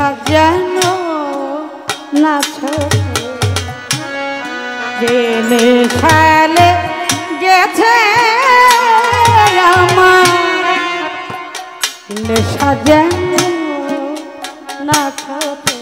সাজানো না ছোটে যে নেশালে গেছে আমার নেশা যেন না ছোটে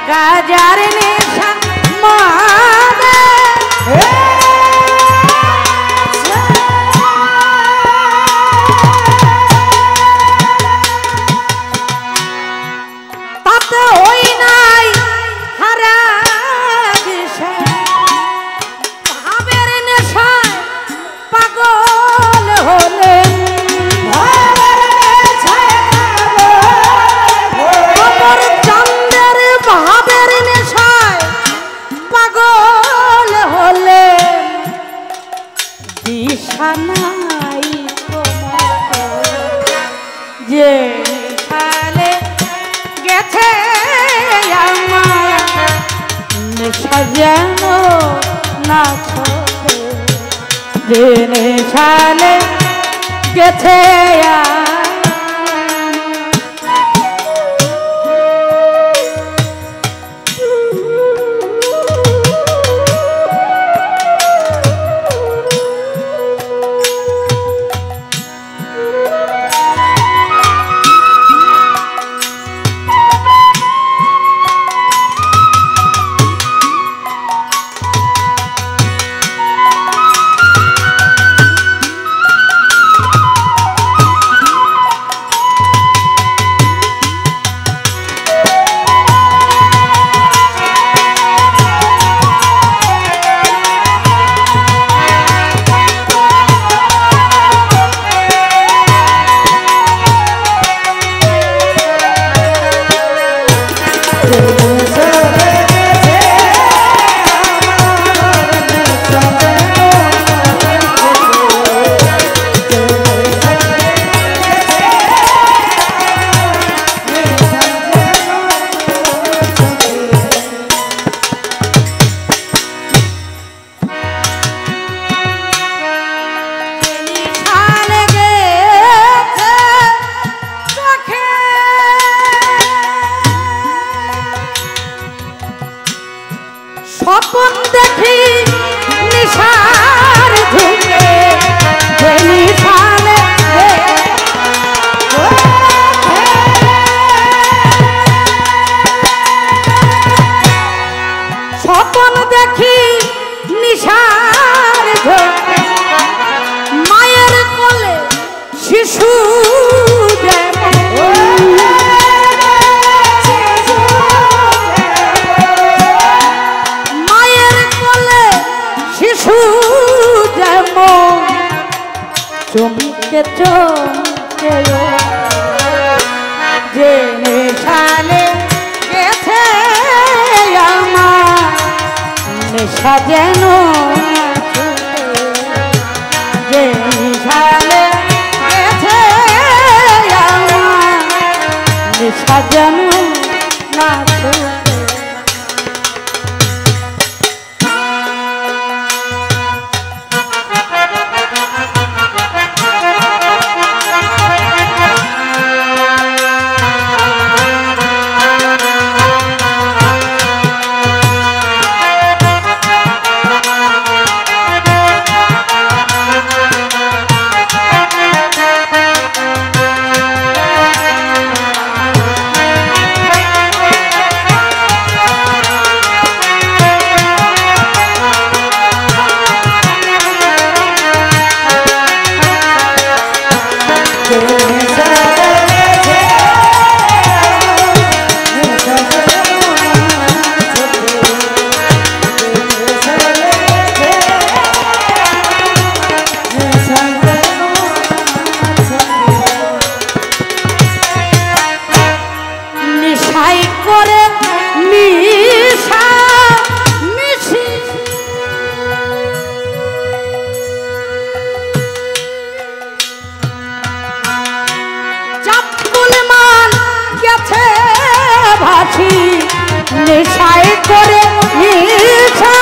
গাজার নেশা মাদে তাতে ওই নাই হারা দিশা ভাবের নেশায় পাগল হলেন নাই যে সালে গেছে আমার সাজানো না ছোটে যে সালে গেছে স্বপন দেখি নিশার ধুকে যে নিশালে স্বপন দেখি নিশার ধুকে মায়ের কোলে শিশু চমকে চমকে যে নেশালে গেছে আমার নেশা যেন যে নেশালে গেছে আমার নেশা যেন না করে নিশা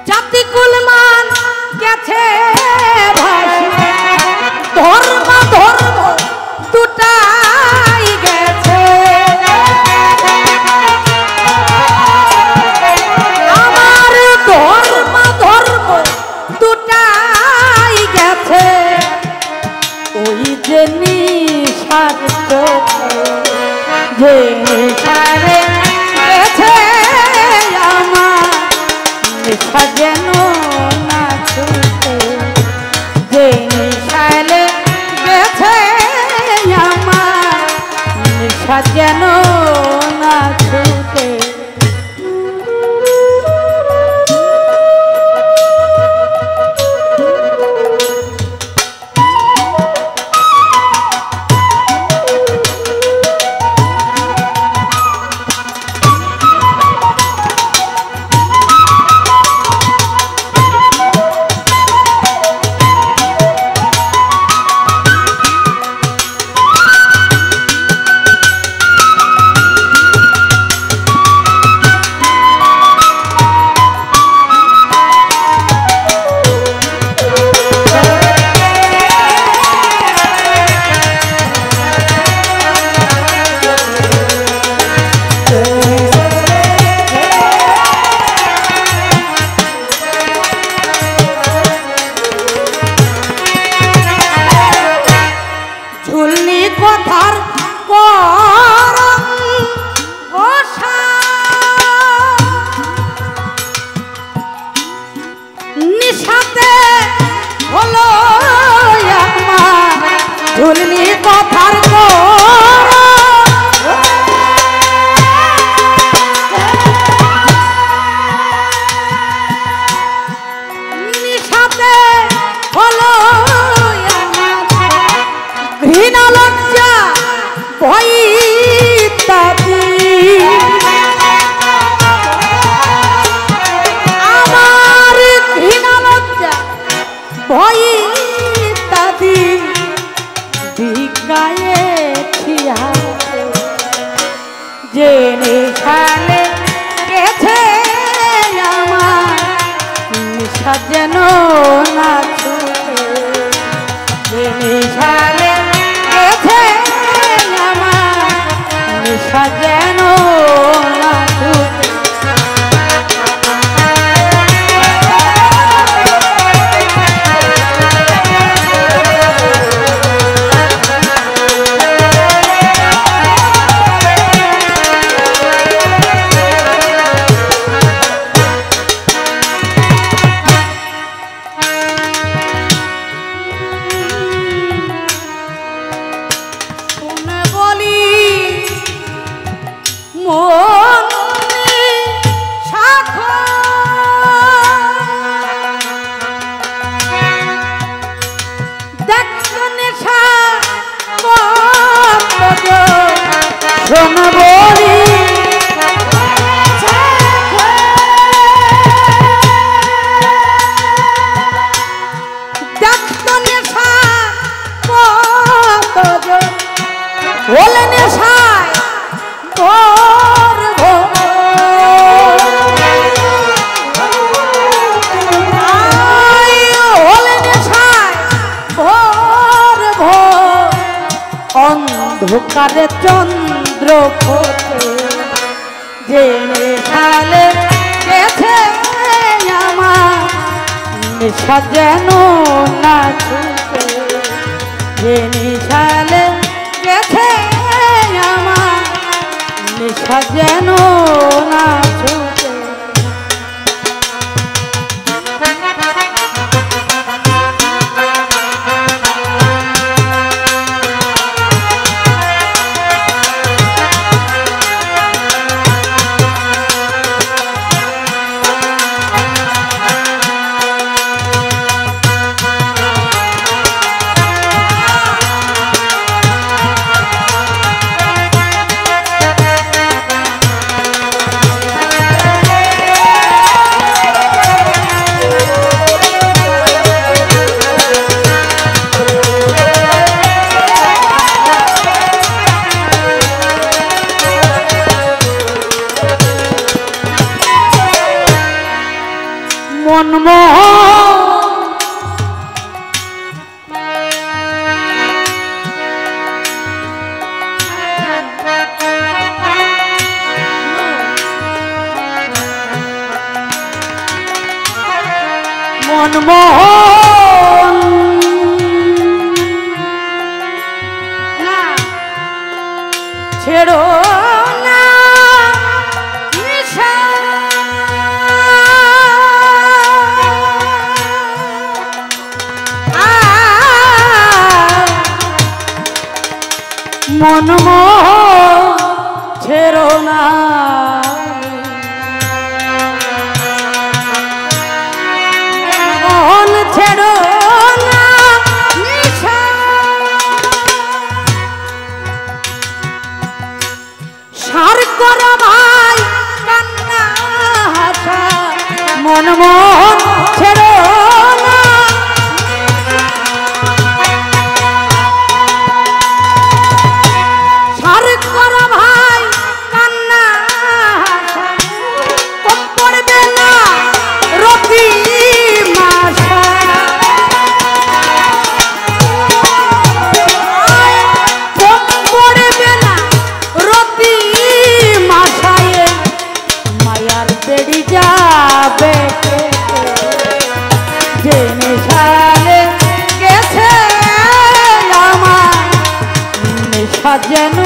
জাতি কুলমান গেছে ভাসি ধর্ম ধর্ম দুটাই গেছে আমার ধর্ম ধর্ম দুটাই গেছে ওই যে নিশার যে নিশারে গেছে আমার নিশা যেন না ছুটে যে নিশালে গেছে আমার নিশা যেন না ছুটে কথার করম গোসা নিশাতে হলো আমার ঝুলনি কথার নিশাতে হলো ঘৃণা লজ্জা ভয় ইত্যাদি আমার ঘৃণা লজ্জা ভয় ইত্যাদি বিজ্ঞায়ে যে নিশালে গেছে আমার নিশা যেন না ছুটে যে নিশালে গেছে আমার নিশা যেন না ছুটে অন্ধকারে চন্দ্র ফোটে যে নিশালে গেছে আমার নিশা যেন না ছুটে যে নিশালে গেছে আমার নিশা যেন না ছুটে মন ছেড়ো না মন ছেড়ো না নিশা সার করো ভাই কান্না হাসা মন ছেড়ো না সার করো ভাই কান্না হাসা কম পড়বে না রবি মাসা কম পড়বে না রবি মাসায় মায়ার বেড়ি যাবে জেনে সালে গেছে আমার নেশা যেন